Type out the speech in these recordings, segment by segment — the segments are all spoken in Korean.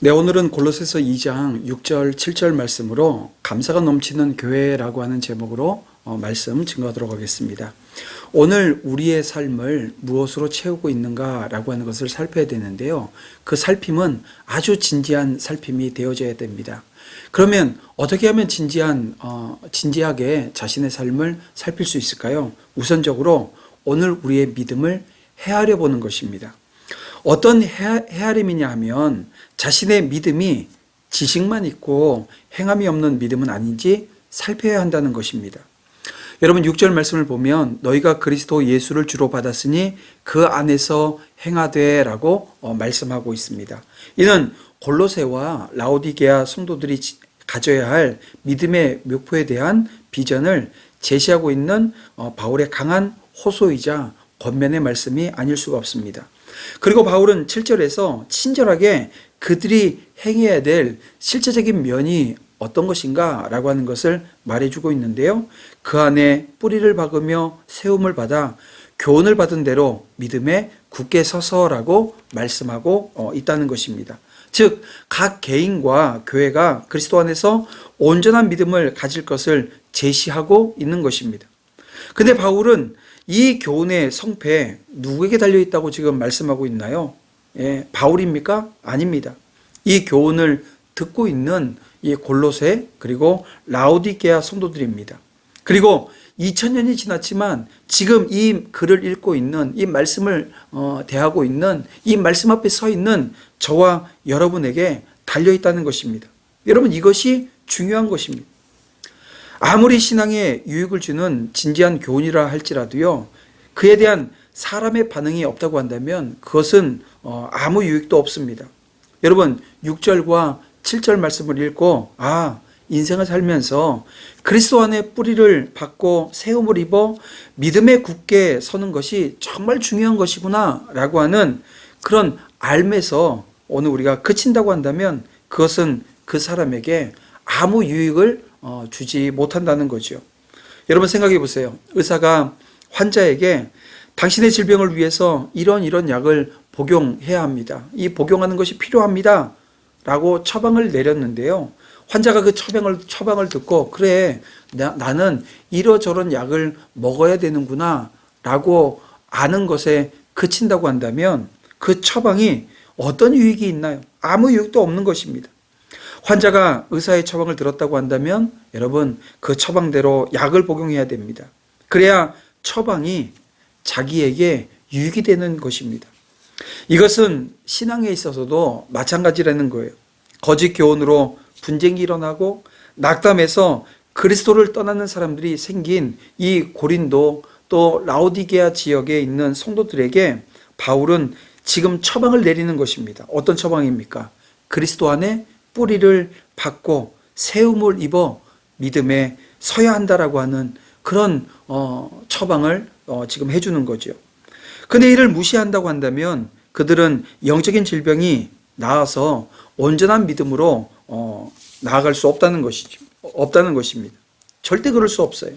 네, 오늘은 골로새서 2장 6절, 7절 말씀으로 감사가 넘치는 교회라고 하는 제목으로 말씀 증거하도록 하겠습니다. 오늘 우리의 삶을 무엇으로 채우고 있는가라고 하는 것을 살펴야 되는데요. 그 살핌은 아주 진지한 살핌이 되어져야 됩니다. 그러면 어떻게 하면 진지하게 자신의 삶을 살필 수 있을까요? 우선적으로 오늘 우리의 믿음을 헤아려 보는 것입니다. 어떤 헤아림이냐 하면 자신의 믿음이 지식만 있고 행함이 없는 믿음은 아닌지 살펴야 한다는 것입니다. 여러분 6절 말씀을 보면 너희가 그리스도 예수를 주로 받았으니 그 안에서 행하되 라고 말씀하고 있습니다. 이는 골로새와 라오디게아 성도들이 가져야 할 믿음의 묘표에 대한 비전을 제시하고 있는 바울의 강한 호소이자 권면의 말씀이 아닐 수가 없습니다. 그리고 바울은 7절에서 친절하게 그들이 행해야 될 실제적인 면이 어떤 것인가 라고 하는 것을 말해주고 있는데요. 그 안에 뿌리를 박으며 세움을 받아 교훈을 받은 대로 믿음에 굳게 서서라고 말씀하고 있다는 것입니다. 즉, 각 개인과 교회가 그리스도 안에서 온전한 믿음을 가질 것을 제시하고 있는 것입니다. 근데 바울은 이 교훈의 성패 누구에게 달려있다고 지금 말씀하고 있나요? 바울입니까? 아닙니다. 이 교훈을 듣고 있는 이 골로새 그리고 라오디게아 성도들입니다. 그리고 2000년이 지났지만 지금 이 글을 읽고 있는 이 말씀을 대하고 있는 이 말씀 앞에 서 있는 저와 여러분에게 달려있다는 것입니다. 여러분 이것이 중요한 것입니다. 아무리 신앙에 유익을 주는 진지한 교훈이라 할지라도요, 그에 대한 사람의 반응이 없다고 한다면 그것은 아무 유익도 없습니다. 여러분 6절과 7절 말씀을 읽고 인생을 살면서 그리스도 안에 뿌리를 받고 세움을 입어 믿음에 굳게 서는 것이 정말 중요한 것이구나 라고 하는 그런 알매서 오늘 우리가 그친다고 한다면 그것은 그 사람에게 아무 유익을 주지 못한다는 거죠. 여러분 생각해 보세요. 의사가 환자에게 당신의 질병을 위해서 이런 약을 복용해야 합니다. 이 복용하는 것이 필요합니다. 라고 처방을 내렸는데요. 환자가 그 처방을 듣고 그래 나는 이러저런 약을 먹어야 되는구나 라고 아는 것에 그친다고 한다면 그 처방이 어떤 유익이 있나요? 아무 유익도 없는 것입니다. 환자가 의사의 처방을 들었다고 한다면 여러분 그 처방대로 약을 복용해야 됩니다. 그래야 처방이 자기에게 유익이 되는 것입니다. 이것은 신앙에 있어서도 마찬가지라는 거예요. 거짓 교훈으로 분쟁이 일어나고 낙담해서 그리스도를 떠나는 사람들이 생긴 이 고린도 또 라오디게아 지역에 있는 성도들에게 바울은 지금 처방을 내리는 것입니다. 어떤 처방입니까? 그리스도 안에 뿌리를 받고 세움을 입어 믿음에 서야 한다라고 하는 그런 처방을 지금 해주는 거죠. 근데 이를 무시한다고 한다면 그들은 영적인 질병이 나아서 온전한 믿음으로 나아갈 수 없다는 것입니다. 절대 그럴 수 없어요.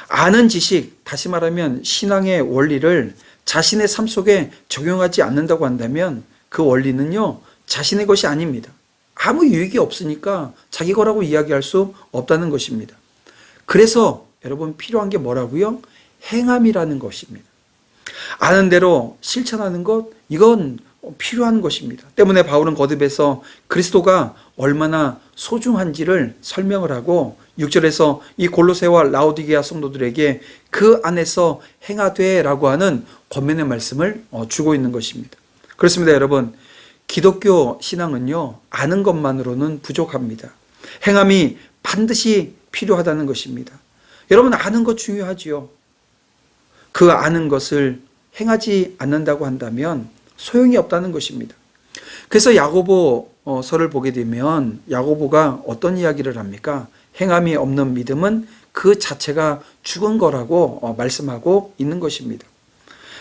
아는 지식, 다시 말하면 신앙의 원리를 자신의 삶 속에 적용하지 않는다고 한다면 그 원리는요 자신의 것이 아닙니다. 아무 유익이 없으니까 자기 거라고 이야기할 수 없다는 것입니다. 그래서 여러분 필요한 게 뭐라고요? 행함이라는 것입니다. 아는 대로 실천하는 것, 이건 필요한 것입니다. 때문에 바울은 거듭해서 그리스도가 얼마나 소중한지를 설명을 하고 6절에서 이 골로새와 라오디게아 성도들에게 그 안에서 행하되 라고 하는 권면의 말씀을 주고 있는 것입니다. 그렇습니다. 여러분 기독교 신앙은요 아는 것만으로는 부족합니다. 행함이 반드시 필요하다는 것입니다. 여러분 아는 것 중요하지요. 그 아는 것을 행하지 않는다고 한다면 소용이 없다는 것입니다. 그래서 야고보서를 보게 되면 야고보가 어떤 이야기를 합니까? 행함이 없는 믿음은 그 자체가 죽은 거라고 말씀하고 있는 것입니다.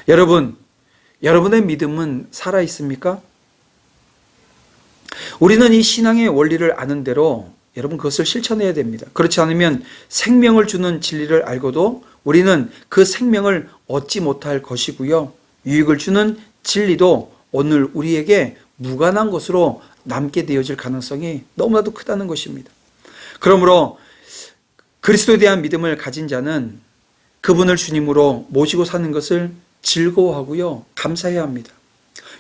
여러분의 믿음은 살아 있습니까? 우리는 이 신앙의 원리를 아는 대로 여러분 그것을 실천해야 됩니다. 그렇지 않으면 생명을 주는 진리를 알고도 우리는 그 생명을 얻지 못할 것이고요. 유익을 주는 진리도 오늘 우리에게 무관한 것으로 남게 되어질 가능성이 너무나도 크다는 것입니다. 그러므로 그리스도에 대한 믿음을 가진 자는 그분을 주님으로 모시고 사는 것을 즐거워하고요, 감사해야 합니다.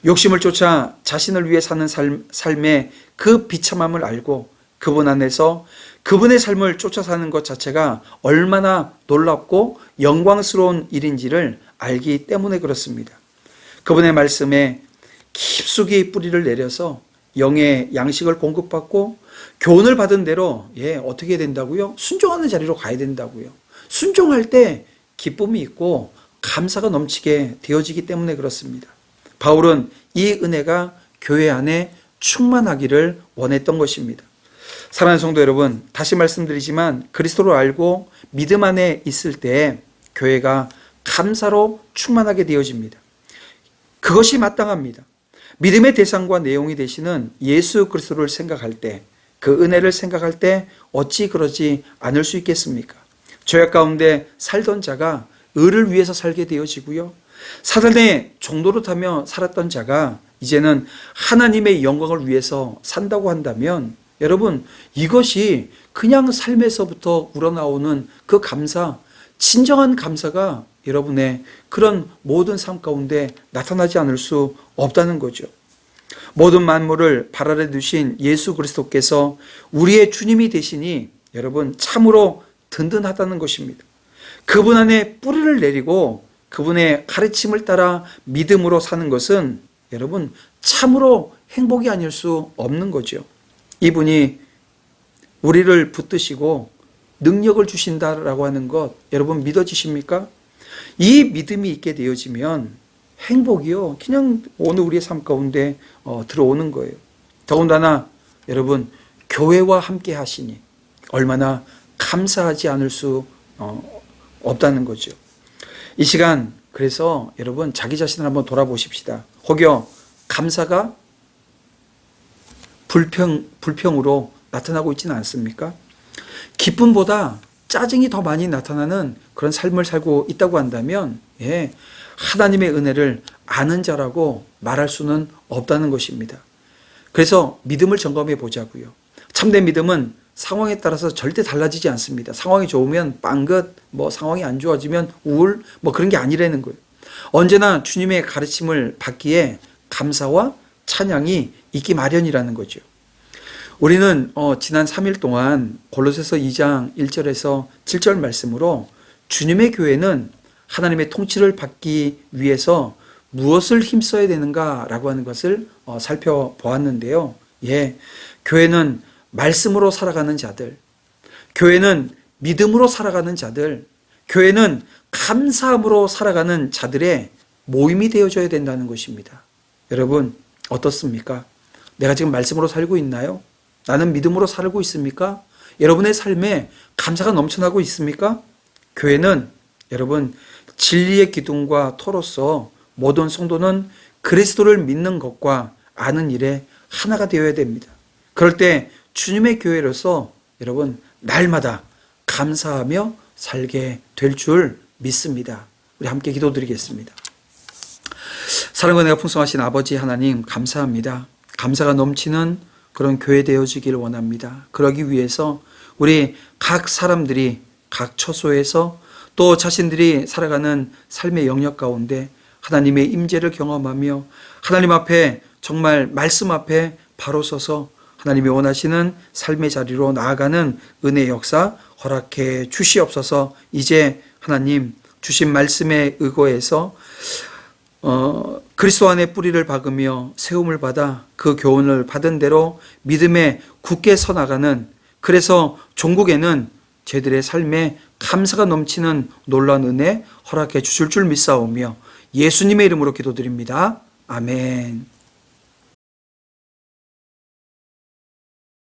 욕심을 쫓아 자신을 위해 사는 삶의 그 비참함을 알고 그분 안에서 그분의 삶을 쫓아 사는 것 자체가 얼마나 놀랍고 영광스러운 일인지를 알기 때문에 그렇습니다. 그분의 말씀에 깊숙이 뿌리를 내려서 영의 양식을 공급받고 교훈을 받은 대로 어떻게 된다고요? 순종하는 자리로 가야 된다고요. 순종할 때 기쁨이 있고 감사가 넘치게 되어지기 때문에 그렇습니다. 바울은 이 은혜가 교회 안에 충만하기를 원했던 것입니다. 사랑하는 성도 여러분, 다시 말씀드리지만 그리스도를 알고 믿음 안에 있을 때 교회가 감사로 충만하게 되어집니다. 그것이 마땅합니다. 믿음의 대상과 내용이 되시는 예수 그리스도를 생각할 때, 그 은혜를 생각할 때 어찌 그러지 않을 수 있겠습니까? 죄악 가운데 살던 자가 의를 위해서 살게 되어지고요, 사단의 종노릇 타며 살았던 자가 이제는 하나님의 영광을 위해서 산다고 한다면, 여러분, 이것이 그냥 삶에서부터 우러나오는 그 감사, 진정한 감사가 여러분의 그런 모든 삶 가운데 나타나지 않을 수 없다는 거죠. 모든 만물을 발 아래 두신 예수 그리스도께서 우리의 주님이 되시니 여러분 참으로 든든하다는 것입니다. 그분 안에 뿌리를 내리고 그분의 가르침을 따라 믿음으로 사는 것은 여러분 참으로 행복이 아닐 수 없는 거죠. 이분이 우리를 붙드시고 능력을 주신다라고 하는 것 여러분 믿어지십니까? 이 믿음이 있게 되어지면 행복이요 그냥 오늘 우리의 삶 가운데 들어오는 거예요. 더군다나 여러분 교회와 함께 하시니 얼마나 감사하지 않을 수 없다는 거죠. 이 시간 그래서 여러분 자기 자신을 한번 돌아보십시다. 혹여 감사가 불평으로 나타나고 있지는 않습니까? 기쁨보다 짜증이 더 많이 나타나는 그런 삶을 살고 있다고 한다면 하나님의 은혜를 아는 자라고 말할 수는 없다는 것입니다. 그래서 믿음을 점검해 보자고요. 참된 믿음은 상황에 따라서 절대 달라지지 않습니다. 상황이 좋으면 빵긋, 상황이 안 좋아지면 우울, 그런 게 아니라는 거예요. 언제나 주님의 가르침을 받기에 감사와 찬양이 있기 마련이라는 거죠. 우리는 지난 3일 동안 골로새서 2장 1절에서 7절 말씀으로 주님의 교회는 하나님의 통치를 받기 위해서 무엇을 힘써야 되는가라고 하는 것을 살펴보았는데요. 교회는 말씀으로 살아가는 자들, 교회는 믿음으로 살아가는 자들, 교회는 감사함으로 살아가는 자들의 모임이 되어줘야 된다는 것입니다. 여러분 어떻습니까? 내가 지금 말씀으로 살고 있나요? 나는 믿음으로 살고 있습니까? 여러분의 삶에 감사가 넘쳐나고 있습니까? 교회는 여러분 진리의 기둥과 터로서 모든 성도는 그리스도를 믿는 것과 아는 일에 하나가 되어야 됩니다. 그럴 때 주님의 교회로서 여러분 날마다 감사하며 살게 될 줄 믿습니다. 우리 함께 기도드리겠습니다. 사랑과 은혜가 풍성하신 아버지 하나님 감사합니다. 감사가 넘치는 그런 교회 되어지기를 원합니다. 그러기 위해서 우리 각 사람들이 각 처소에서 또 자신들이 살아가는 삶의 영역 가운데 하나님의 임재를 경험하며 하나님 앞에 정말 말씀 앞에 바로 서서 하나님이 원하시는 삶의 자리로 나아가는 은혜의 역사 허락해 주시옵소서. 이제 하나님 주신 말씀에 의거해서 그리스도 안에 뿌리를 박으며 세움을 받아 그 교훈을 받은 대로 믿음에 굳게 서 나가는, 그래서 종국에는 저희들의 삶에 감사가 넘치는 놀라운 은혜 허락해 주실 줄 믿사오며 예수님의 이름으로 기도드립니다. 아멘.